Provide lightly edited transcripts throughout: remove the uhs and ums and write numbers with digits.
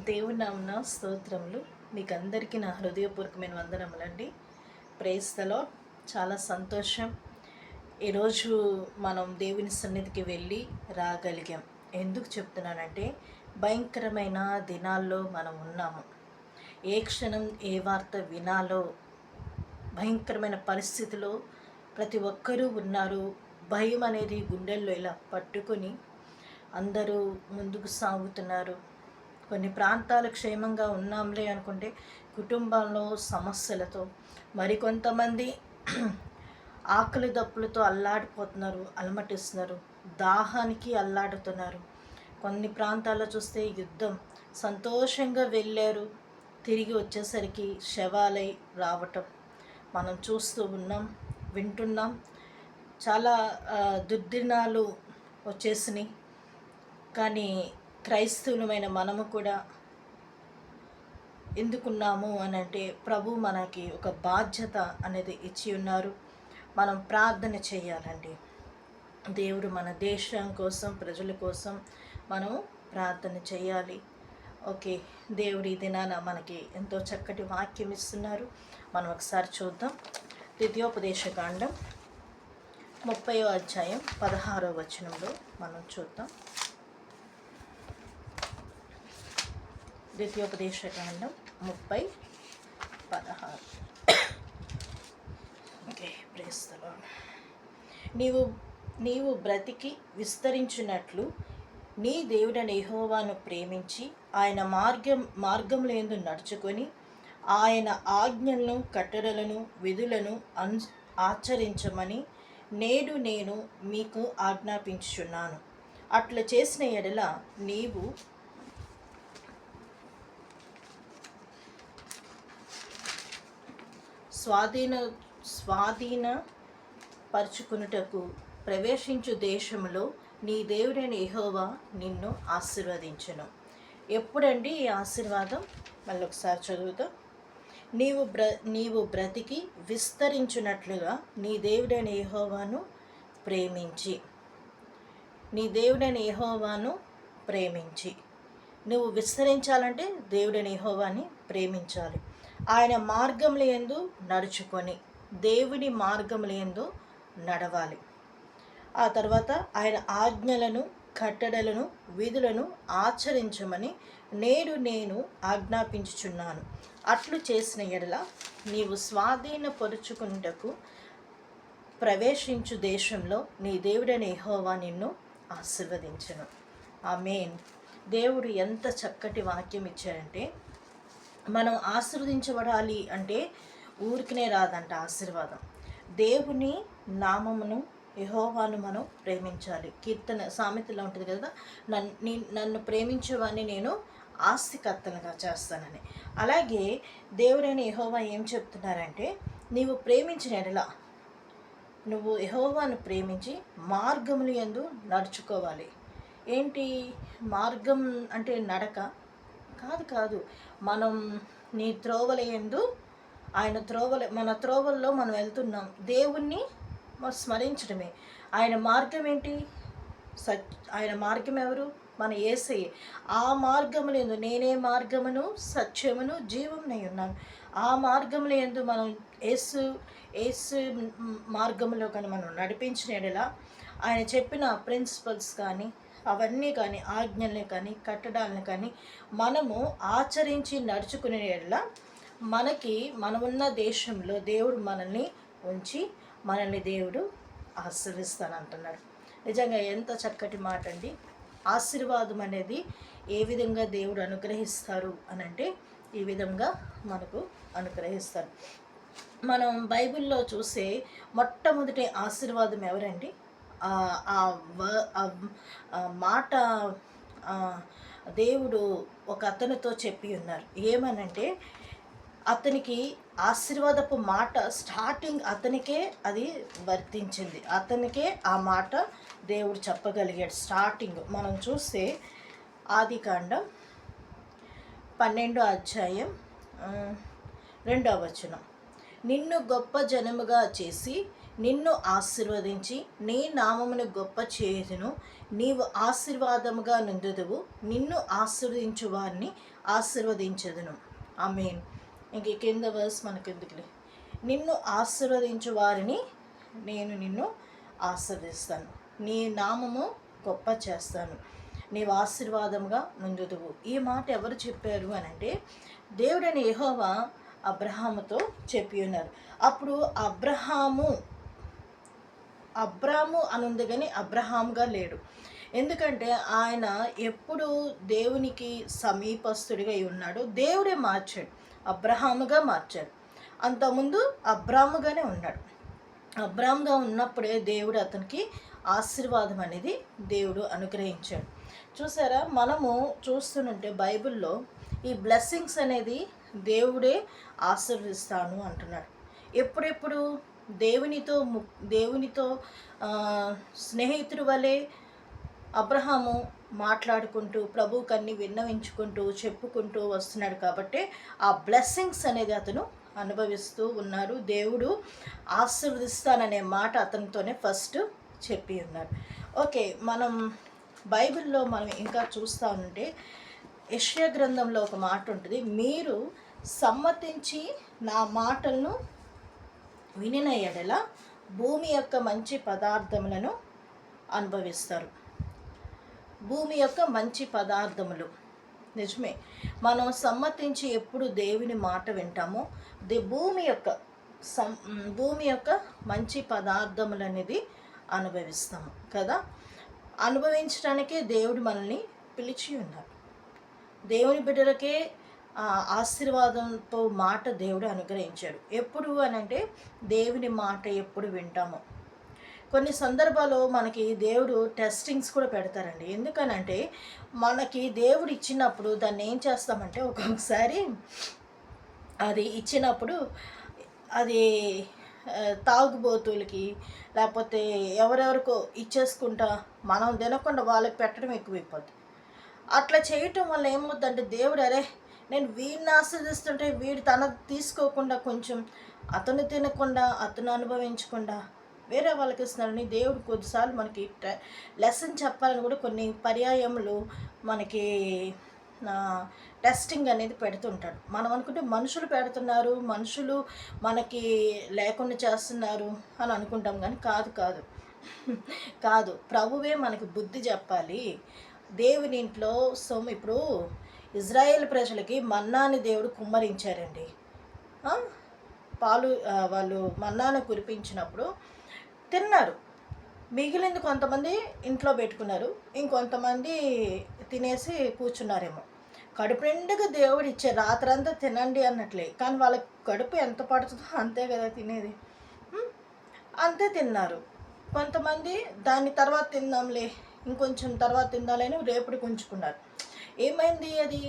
దేవుని నామమున స్తోత్రములు. మీకు అందరికీ నా హృదయపూర్వకమైన వందనములండి. Praise the lord. చాలా సంతోషం. ఈరోజు మనం దేవుని సన్నిధికి వెళ్ళి రాగలిగాం. ఎందుకు చెప్తున్నానంటే భయంకరమైన దినాల్లో మనం ఉన్నాము. ఏ క్షణం ఏ వార్త వినాలో భయంకరమైన పరిస్థితిలో ప్రతి ఒక్కరూ ఉన్నారు. భయం అనేది గుండెల్లో ఇలా పట్టుకొని అందరూ ముందుకు సాగుతున్నారు. కొన్ని ప్రాంతాలు క్షేమంగా ఉన్నాంలే అనుకుంటే కుటుంబంలో సమస్యలతో, మరికొంతమంది ఆకలి దప్పులతో అల్లాడిపోతున్నారు, అలమటిస్తున్నారు, దాహానికి అల్లాడుతున్నారు. కొన్ని ప్రాంతాల్లో చూస్తే యుద్ధం, సంతోషంగా వెళ్ళారు, తిరిగి వచ్చేసరికి శవాలై రావటం మనం చూస్తూ ఉన్నాం, వింటున్నాం. చాలా దుర్దినాలు వచ్చేసినాయి. కానీ క్రైస్తవులమైన మనము కూడా ఎందుకున్నాము అని అంటే ప్రభు మనకి ఒక బాధ్యత అనేది ఇచ్చి ఉన్నారు. మనం ప్రార్థన చేయాలండి. దేవుడు మన దేశం కోసం, ప్రజల కోసం మనం ప్రార్థన చేయాలి. ఓకే, దేవుడు ఈ దినాన మనకి ఎంతో చక్కటి వాక్యం ఇస్తున్నారు. మనం ఒకసారి చూద్దాం. ద్వితీయోపదేశకాండం 30వ అధ్యాయం 16వ వచనంలో మనం చూద్దాం. ద్వితీయోపదేశకాండం 30:16. Okay, praise the Lord. నీవు బ్రతికి విస్తరించినట్లు నీ దేవుడైన యెహోవాను ప్రేమించి ఆయన మార్గములందు నడుచుకొని ఆయన ఆజ్ఞలను, కట్టడలను, విధులను ఆచరించమని నేడు నేను మీకు ఆజ్ఞాపించుచున్నాను. అట్లా చేసిన ఎడల నీవు స్వాధీనపరుచుకున్నటకు ప్రవేశించు దేశంలో నీ దేవుడైన యెహోవా నిన్ను ఆశీర్వదించును. ఎప్పుడండి ఈ ఆశీర్వాదం? మళ్ళీ ఒకసారి చదువుతాం. నీవు బ్రతికి విస్తరించున్నట్లుగా నీ దేవుడైన యెహోవాను ప్రేమించి, నీ దేవుడైన యెహోవాను ప్రేమించి, నువ్వు విస్తరించాలంటే దేవుడైన యెహోవాని ప్రేమించాలి. ఆయన మార్గములందు నడుచుకొని దేవుని మార్గములందు నడవాలి. ఆ తర్వాత ఆయన ఆజ్ఞలను, కట్టడలను, విధులను ఆచరించమని నేడు నేను ఆజ్ఞాపించుచున్నాను. అట్లు చేసిన ఎడల నీవు స్వాధీనపరుచుకున్నటకు ప్రవేశించు దేశంలో నీ దేవుడైన యెహోవా నిన్ను ఆశీర్వదించును. ఆమేన్. దేవుడు ఎంత చక్కటి వాక్యం ఇచ్చారంటే, మనం ఆశీర్వదించబడాలి అంటే ఊరికనే రాదంట ఆశీర్వాదం. దేవుని నామమును, యెహోవాను మనం ప్రేమించాలి. కీర్తన సామెతలో ఉంటుంది కదా, నన్ను ప్రేమించేవాడిని నేను ఆస్తికర్తలుగా చేస్తానని. అలాగే దేవుడైన యెహోవా ఏం చెప్తున్నారంటే, నీవు ప్రేమించిన ఎడల, నువ్వు యెహోవాను ప్రేమించి మార్గములు యందు నడుచుకోవాలి. ఏంటి మార్గం అంటే? నడక కాదు. మనం నీ త్రోవల యందు, ఆయన మన త్రోవల్లో మనం వెళ్తున్నాం. దేవుణ్ణి స్మరించడమే. ఆయన మార్గం ఏంటి? ఆయన మార్గం ఎవరు? మన యేసయ్య. ఆ మార్గముల యందు, నేనే మార్గమును, సత్యమును, జీవమునై ఉన్నాను. ఆ మార్గముల యందు మనం యేసు మార్గంలో కానీ మనం నడిపించిన ఎడలా, ఆయన చెప్పిన ప్రిన్సిపల్స్ కానీ, అవన్నీ కానీ, ఆజ్ఞల్ని కానీ, కట్టడాలను కానీ మనము ఆచరించి నడుచుకునే ఎడల మనమున్న దేశంలో దేవుడు మనల్ని ఉంచి మనల్ని దేవుడు ఆశీర్వదిస్తానంటున్నాడు. నిజంగా ఎంత చక్కటి మాట అండి. ఆశీర్వాదం అనేది ఏ విధంగా దేవుడు అనుగ్రహిస్తారు అని అంటే, ఈ విధంగా మనకు అనుగ్రహిస్తారు. మనం బైబిల్లో చూసే మొట్టమొదటి ఆశీర్వాదం ఎవరండి? మాట దేవుడు ఒక అతనితో చెప్పి ఉన్నారు. ఏమనంటే, అతనికి ఆశీర్వాదపు మాట స్టార్టింగ్ అతనికే అది వర్తించింది. అతనికే ఆ మాట దేవుడు చెప్పగలిగాడు. స్టార్టింగ్ మనం చూస్తే ఆదికాండం 12వ అధ్యాయం 2వ వచనం. నిన్ను గొప్ప జనముగా చేసి నిన్ను ఆశీర్వదించి నీ నామమును గొప్ప చేయుదును. నీవు ఆశీర్వాదముగా నుందుదువు. నిన్ను ఆశీర్వదించు వారిని ఆశీర్వదించదును. ఆమేన్. ఇంక కింద వర్స్ మనకెందుకులే. నిన్ను ఆశీర్వదించు వారిని నిన్ను ఆశీర్వదిస్తాను. నీ నామము గొప్ప చేస్తాను. నీవు ఆశీర్వాదముగా నుందుదువు. ఈ మాట ఎవరు చెప్పారు అని అంటే దేవుడైన యెహోవా అబ్రహాముతో చెప్పి ఉన్నారు. అప్పుడు అబ్రాము అనుంది కానీ అబ్రహాముగా లేడు. ఎందుకంటే ఆయన ఎప్పుడు దేవునికి సమీపస్తుడిగా ఉన్నాడు. దేవుడే మార్చాడు, అబ్రహాముగా మార్చాడు. అంతకుముందు అబ్రాముగానే ఉన్నాడు. అబ్రాముగా ఉన్నప్పుడే దేవుడు అతనికి ఆశీర్వాదం అనేది దేవుడు అనుగ్రహించాడు. చూసారా, మనము చూస్తుంటే బైబిల్లో ఈ బ్లెస్సింగ్స్ అనేది దేవుడే ఆశీర్వదిస్తాను అంటున్నాడు. ఎప్పుడెప్పుడు దేవునితో స్నేహితుడి వలె అబ్రహాము మాట్లాడుకుంటూ ప్రభువుకి అన్ని విన్నవించుకుంటూ చెప్పుకుంటూ వస్తున్నాడు. కాబట్టి ఆ బ్లెస్సింగ్స్ అనేది అతను అనుభవిస్తూ ఉన్నారు. దేవుడు ఆశీర్వదిస్తాననే మాట అతనితోనే ఫస్ట్ చెప్పి ఉన్నారు. ఓకే, మనం బైబిల్లో మనం ఇంకా చూస్తూ ఉంటే యెషయా గ్రంథంలో ఒక మాట ఉంటుంది. మీరు సమ్మతించి నా మాటలను వినిన ఎడల భూమి యొక్క మంచి పదార్థములను అనుభవిస్తారు. భూమి యొక్క మంచి పదార్థములు నిజమే. మనం సమ్మతించి ఎప్పుడు దేవుని మాట వింటామో భూమి యొక్క మంచి పదార్థములు అనేది అనుభవిస్తాము కదా. అనుభవించడానికే దేవుడు మనల్ని పిలిచి ఉన్నారు. దేవుని బిడ్డలకే ఆశీర్వాదంతో మాట దేవుడు అనుగ్రహించాడు. ఎప్పుడు అని అంటే దేవుని మాట ఎప్పుడు వింటామో. కొన్ని సందర్భాల్లో మనకి దేవుడు టెస్టింగ్స్ కూడా పెడతారండి. ఎందుకనంటే మనకి దేవుడు ఇచ్చినప్పుడు దాన్ని ఏం చేస్తామంటే ఒక్కొక్కసారి అది ఇచ్చినప్పుడు అది తాగుబోతులకి లేకపోతే ఎవరెవరికో ఇచ్చేసుకుంటా మనం తినకుండా వాళ్ళకి పెట్టడం ఎక్కువైపోద్ది. అట్లా చేయటం వల్ల ఏమవుతుందంటే దేవుడు అరే నేను వీడిని ఆస్వాదిస్తుంటే వీడు తన తీసుకోకుండా కొంచెం అతను తినకుండా అతను అనుభవించకుండా వేరే వాళ్ళకి ఇస్తున్నారని దేవుడు కొద్దిసార్లు మనకి లెసన్ చెప్పాలని కూడా కొన్ని పర్యాయములు మనకి టెస్టింగ్ అనేది పెడుతుంటాడు. మనం అనుకుంటే మనుషులు పెడుతున్నారు, మనుషులు మనకి లేకుండా చేస్తున్నారు అని అనుకుంటాం. కానీ కాదు, ప్రభువే మనకి బుద్ధి చెప్పాలి. దేవుని ఇంట్లో ఇప్పుడు ఇజ్రాయేల్ ప్రజలకి మన్నాని దేవుడు కుమ్మరించారండి. వాళ్ళు మన్నాను కురిపించినప్పుడు తిన్నారు. మిగిలింది కొంతమంది ఇంట్లో పెట్టుకున్నారు, ఇంకొంతమంది తినేసి కూర్చున్నారేమో. కడుపు నిండుగా దేవుడు ఇచ్చే రాత్రంతా తినండి అన్నట్లే. కానీ వాళ్ళకి కడుపు ఎంత పడుతుందో అంతే కదా తినేది. అంతే తిన్నారు. కొంతమంది దాన్ని తర్వాత తిందాంలే, ఇంకొంచెం తర్వాత తిందాలని రేపటికి ఉంచుకున్నారు. ఏమైంది, అది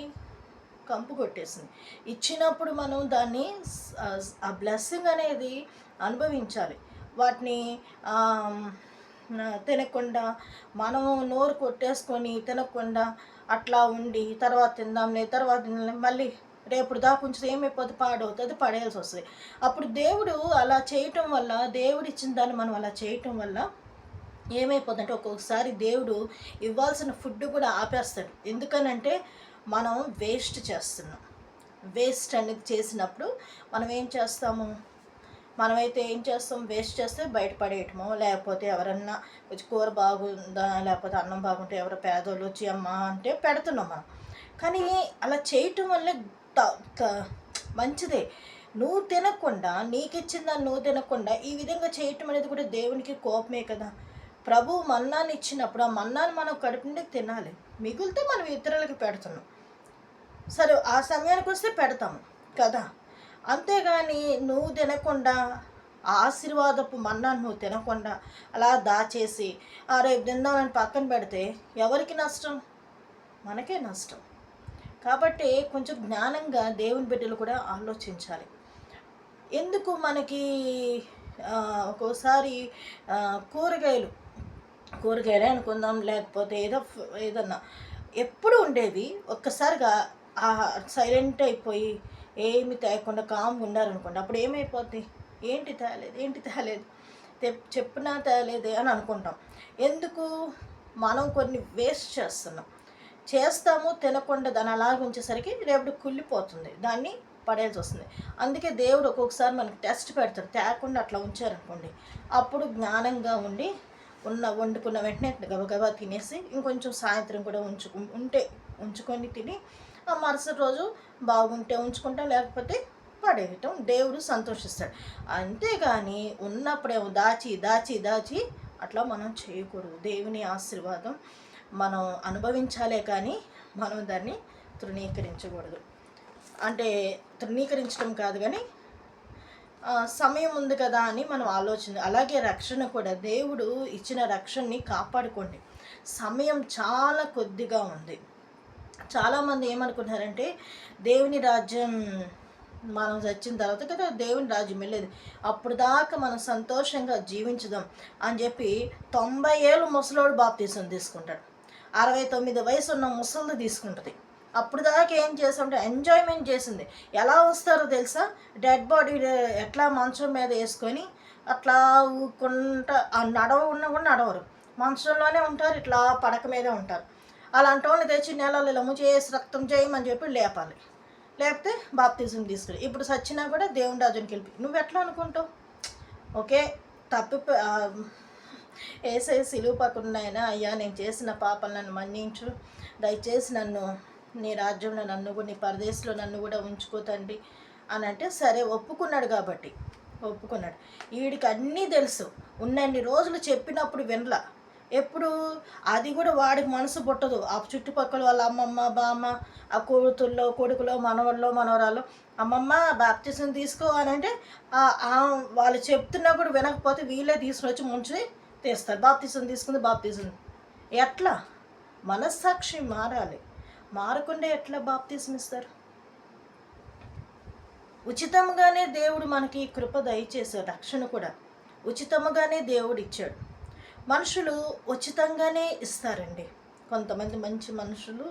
కంపు కొట్టేసింది. ఇచ్చినప్పుడు మనం దాన్ని ఆ బ్లెస్సింగ్ అనేది అనుభవించాలి. వాటిని తినకుండా మనం నోరు కొట్టేసుకొని తినకుండా అట్లా ఉండి తర్వాత తిందాంలే మళ్ళీ రేపు దాకా ఉంచితే ఏమైపోతుంది, పాడవుతుంది, పడేయాల్సి వస్తుంది. అప్పుడు దేవుడు అలా చేయటం వల్ల, దేవుడు ఇచ్చిన దాన్ని మనం అలా చేయటం వల్ల ఏమైపోతుందంటే ఒక్కొక్కసారి దేవుడు ఇవ్వాల్సిన ఫుడ్ కూడా ఆపేస్తాడు. ఎందుకనంటే మనం వేస్ట్ చేస్తున్నాం. వేస్ట్ అనేది చేసినప్పుడు మనం ఏం చేస్తాము, మనమైతే ఏం చేస్తాం, వేస్ట్ చేస్తే బయట పడేయటమో, లేకపోతే ఎవరన్నా కొంచెం కూర బాగుందా లేకపోతే అన్నం బాగుంటే ఎవరో పేదోళ్ళు వచ్చి అమ్మ అంటే పెడుతున్నాం మనం. కానీ అలా చేయటం వల్లే మంచిదే. నువ్వు తినకుండా, నీకు ఇచ్చిన దాన్ని నువ్వు తినకుండా ఈ విధంగా చేయటం అనేది కూడా దేవునికి కోపమే కదా. ప్రభు మన్నాన్ని ఇచ్చినప్పుడు ఆ మన్నాన్ని మనం కడుపు నుండి తినాలి. మిగిలితే మనం ఇతరులకు పెడుతున్నాం. సరే, ఆ సమయానికి వస్తే పెడతాము కదా. అంతేగాని నువ్వు తినకుండా ఆశీర్వాదపు మన్నాన్ని నువ్వు తినకుండా అలా దాచేసి రేపు తిందామని పక్కన పెడితే ఎవరికి నష్టం? మనకే నష్టం. కాబట్టి కొంచెం జ్ఞానంగా దేవుని బిడ్డలు కూడా ఆలోచించాలి. ఎందుకు మనకి ఒక్కోసారి కూరగాయలే అనుకుందాం, లేకపోతే ఏదన్నా ఎప్పుడు ఉండేవి ఒక్కసారిగా సైలెంట్ అయిపోయి ఏమి తేకుండా కామ్గా ఉండారనుకోండి. అప్పుడు ఏమైపోద్ది, ఏంటి తేలేదు చెప్పినా తేలేదే అని అనుకుంటాం. ఎందుకు? మనం కొన్ని వేస్ట్ చేస్తాము, తినకుండా దాన్ని అలాగ ఉంచేసరికి రేపటి కుళ్ళిపోతుంది, దాన్ని పడేయాల్సి వస్తుంది. అందుకే దేవుడు ఒక్కొక్కసారి మనకి టెస్ట్ పెడతాడు, తేకుండా అట్లా ఉంచారనుకోండి, అప్పుడు జ్ఞానంగా ఉండి వండుకున్న వెంటనే గబగబా తినేసి ఇంకొంచెం సాయంత్రం కూడా ఉంచుకొని తిని ఆ మరుసటి రోజు బాగుంటే ఉంచుకుంటాం, లేకపోతే పడేయటం. దేవుడు సంతోషిస్తాడు. అంతేగాని ఉన్నప్పుడేమో దాచి దాచి దాచి అట్లా మనం చేయకూడదు. దేవుని ఆశీర్వాదం మనం అనుభవించాలే కానీ మనం దాన్ని తృణీకరించకూడదు. అంటే తృణీకరించడం కాదు కానీ సమయం ఉంది కదా అని మనం ఆలోచన. అలాగే రక్షణ కూడా, దేవుడు ఇచ్చిన రక్షణని కాపాడుకోండి. సమయం చాలా కొద్దిగా ఉంది. చాలామంది ఏమనుకుంటున్నారంటే దేవుని రాజ్యం మనం చచ్చిన తర్వాత కదా దేవుని రాజ్యం వెళ్ళేది, అప్పుడు దాకా మనం సంతోషంగా జీవించుదాం అని చెప్పి 90 ఏళ్ళు ముసలోడు బాప్తీసం తీసుకుంటాడు, 69 వయసు ఉన్న ముసలిది తీసుకుంటుంది. అప్పుడు దాకా ఏం చేసామంటే ఎంజాయ్మెంట్ చేసింది. ఎలా వస్తారో తెలుసా? డెడ్ బాడీ ఎట్లా మంచం మీద వేసుకొని అట్లా ఊకుంటా నడవకుండా కూడా నడవరు, మంచంలోనే ఉంటారు, ఇట్లా పడక మీదే ఉంటారు. అలాంటి వాళ్ళని తెచ్చి నెలలు ఇలా చేసి రక్తం చేయమని చెప్పి లేపాలి, లేకపోతే బాప్తిజం తీసుకుని. ఇప్పుడు సచ్చినా కూడా దేవుని రాజునికి వెళ్ళి నువ్వు ఎట్లా అనుకుంటావు? ఓకే, ఏసై సిలువ పక్కన అయ్యా నేను చేసిన పాపాలను నన్ను మన్నించు, దయచేసి నన్ను నీ రాజ్యంలో నన్ను కూడా, నీ పరదేశంలో నన్ను కూడా ఉంచుకో తండ్రి అని అంటే సరే ఒప్పుకున్నాడు. కాబట్టి ఒప్పుకున్నాడు. వీడికి అన్నీ తెలుసు, ఉన్నన్ని రోజులు చెప్పినప్పుడు వినలా. ఎప్పుడు అది కూడా వాడికి మనసు పుట్టదు. ఆ చుట్టుపక్కల వాళ్ళ అమ్మమ్మ బామ్మ, ఆ కొడుకులో మనవరాలు అమ్మమ్మ బాప్తిజం తీసుకో అని అంటే వాళ్ళు చెప్తున్నప్పుడు వినకపోతే వీళ్ళే తీసుకుని వచ్చి ముంచి తీస్తారు. బాప్తిజం తీసుకుంది బాప్తిజం. ఎట్లా? మనస్సాక్షి మారాలి. మారకుండా ఎట్లా బాప్తిజం ఇస్తారు? ఉచితంగానే దేవుడు మనకి కృప దయచేశాడు. రక్షణ కూడా ఉచితంగానే దేవుడు ఇచ్చాడు. మనుషులు ఉచితంగానే ఇస్తారండి. కొంతమంది మంచి మనుషులు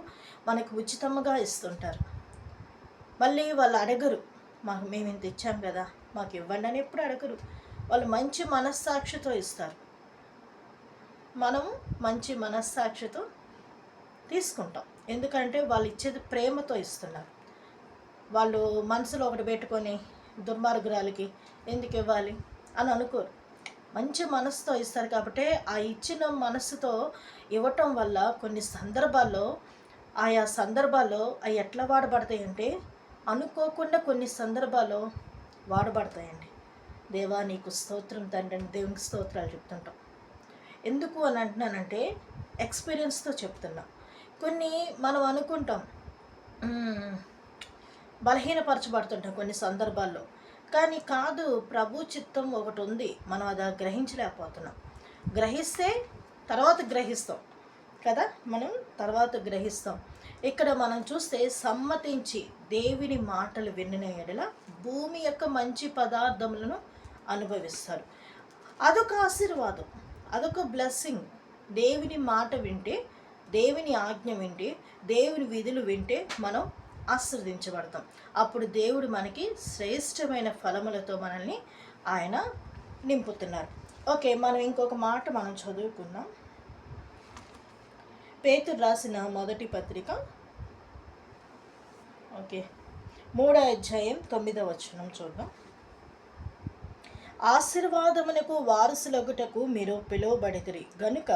మనకు ఉచితంగా ఇస్తుంటారు. మళ్ళీ వాళ్ళు అడగరు, మేము ఇంత ఇచ్చాం కదా మాకు ఇవ్వండి అని ఎప్పుడు అడగరు. వాళ్ళు మంచి మనస్సాక్షితో ఇస్తారు. మనం మంచి మనస్సాక్షితో తీసుకుంటాం. ఎందుకంటే వాళ్ళు ఇచ్చేది ప్రేమతో ఇస్తున్నారు. వాళ్ళు మనసులో ఒకటి పెట్టుకొని దుర్మార్గురాలకి ఎందుకు ఇవ్వాలి అని అనుకోరు. మంచి మనసుతో ఇస్తారు. కాబట్టి ఆ ఇచ్చిన మనసుతో ఇవ్వటం వల్ల కొన్ని సందర్భాల్లో ఆయా సందర్భాల్లో అవి ఎట్లా వాడబడతాయంటే అనుకోకుండా కొన్ని సందర్భాల్లో వాడబడతాయండి. దేవా నీకు స్తోత్రం తండ్రి అని దేవునికి స్తోత్రాలు చెప్తుంటాం. ఎందుకు అని అంటున్నానంటే ఎక్స్పీరియన్స్తో చెప్తున్నా. కొన్ని మనం అనుకుంటాం, బలహీనపరచబడుతుంటాం కొన్ని సందర్భాల్లో, కానీ కాదు. ప్రభు చిత్తం ఒకటి ఉంది, మనం అది గ్రహించలేకపోతున్నాం. గ్రహిస్తే తర్వాత గ్రహిస్తాం కదా, మనం తర్వాత గ్రహిస్తాం. ఇక్కడ మనం చూస్తే సమ్మతించి దేవుని మాటలు వినిన ఎడల భూమి యొక్క మంచి పదార్థములను అనుభవిస్తారు. అదొక ఆశీర్వాదం, అదొక బ్లెస్సింగ్. దేవుని మాట వింటే, దేవుని ఆజ్ఞ వింటే, దేవుని విధులు వింటే మనం ఆశీర్వదించబడతాం. అప్పుడు దేవుడు మనకి శ్రేష్టమైన ఫలములతో మనల్ని ఆయన నింపుతున్నారు. ఓకే, మనం ఇంకొక మాట మనం చదువుకుందాం. పేతురు రాసిన మొదటి పత్రిక 3వ అధ్యాయం 9వ వచనం చూద్దాం. ఆశీర్వాదమునకు వారసులగుటకు మీరు పిలువబడితిరి గనుక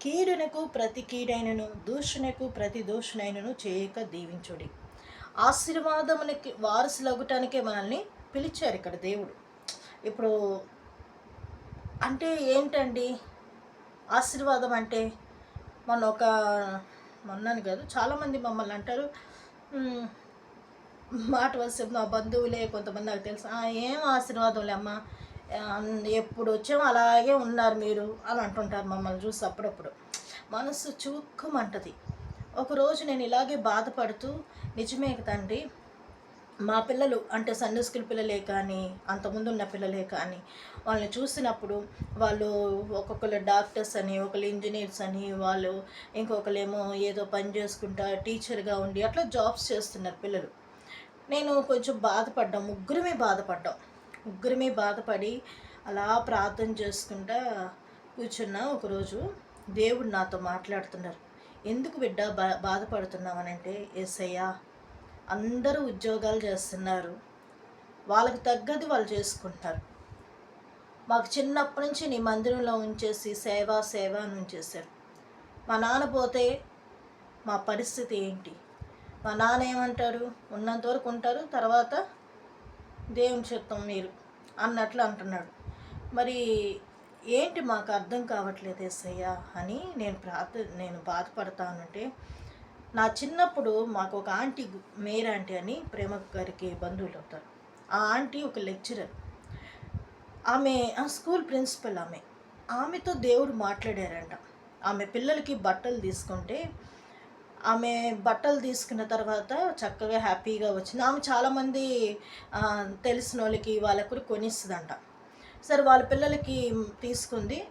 కీడునకు ప్రతి కీడైనను దూషణకు ప్రతి దూషణైనను చేయక దీవించుడి. ఆశీర్వాదమునికి వారసులగుటానికే మనల్ని పిలిచారు ఇక్కడ దేవుడు. ఇప్పుడు అంటే ఏంటండి ఆశీర్వాదం అంటే? మొన్నని కాదు, చాలామంది మమ్మల్ని అంటారు, మాట వస్తే మా బంధువులే కొంతమంది నాకు తెలుసు, ఏం ఆశీర్వాదంలే అమ్మ, ఎప్పుడు వచ్చామో అలాగే ఉన్నారు మీరు అని అంటుంటారు మమ్మల్ని చూసి. అప్పుడప్పుడు మనసు చూక్కమంటది. ఒకరోజు నేను ఇలాగే బాధపడుతూ, నిజమే తండ్రి, మా పిల్లలు అంటే సండే స్కూల్ పిల్లలే కానీ అంతకుముందు ఉన్న పిల్లలే కానీ వాళ్ళని చూసినప్పుడు వాళ్ళు ఒక్కొక్కరు డాక్టర్స్ అని, ఒకళ్ళు ఇంజనీర్స్ అని, వాళ్ళు ఇంకొకరేమో ఏదో పని చేసుకుంటా టీచర్గా ఉండి అట్లా జాబ్స్ చేస్తున్నారు పిల్లలు. నేను కొంచెం బాధపడ్డాం, ముగ్గురమే బాధపడి అలా ప్రార్థన చేసుకుంటా కూర్చున్నా. ఒకరోజు దేవుడు నాతో మాట్లాడుతున్నారు. ఎందుకు బిడ్డ బాధపడుతున్నావు అనంటే, యేసయ్యా అందరూ ఉద్యోగాలు చేస్తున్నారు, వాళ్ళకి తగ్గది వాళ్ళు చేసుకుంటారు. మాకు చిన్నప్పటి నుంచి నీ మందిరంలో ఉంచేసి సేవ సేవ అని ఉంచేశారు. మా నాన్న పోతే మా పరిస్థితి ఏంటి? మా నాన్న ఏమంటారు, ఉన్నంత వరకు ఉంటారు, తర్వాత దేవుని చిత్తం మీరు అన్నట్లు అంటున్నాడు. మరి ఏంటి మాకు అర్థం కావట్లేదు యేసయ్య అని నేను బాధపడతానంటే, నా చిన్నప్పుడు మాకు ఒక ఆంటీ మేరీ ఆంటీ అని ప్రేమ గారికి బంధువులు అవుతారు. ఆ ఆంటీ ఒక లెక్చరర్. ఆమె ఆ స్కూల్ ప్రిన్సిపల్ ఆమె. ఆమెతో దేవుడు మాట్లాడారంట. ఆమె పిల్లలకి బట్టలు తీసుకుంటే, ఆమె బట్టలు తీసుకున్న తర్వాత చక్కగా హ్యాపీగా వచ్చింది. ఆమె చాలామంది తెలిసినోళ్ళకి వాళ్ళకి కొనిస్తుందంట. సరే వాళ్ళ పిల్లలకి తీసుకుంది.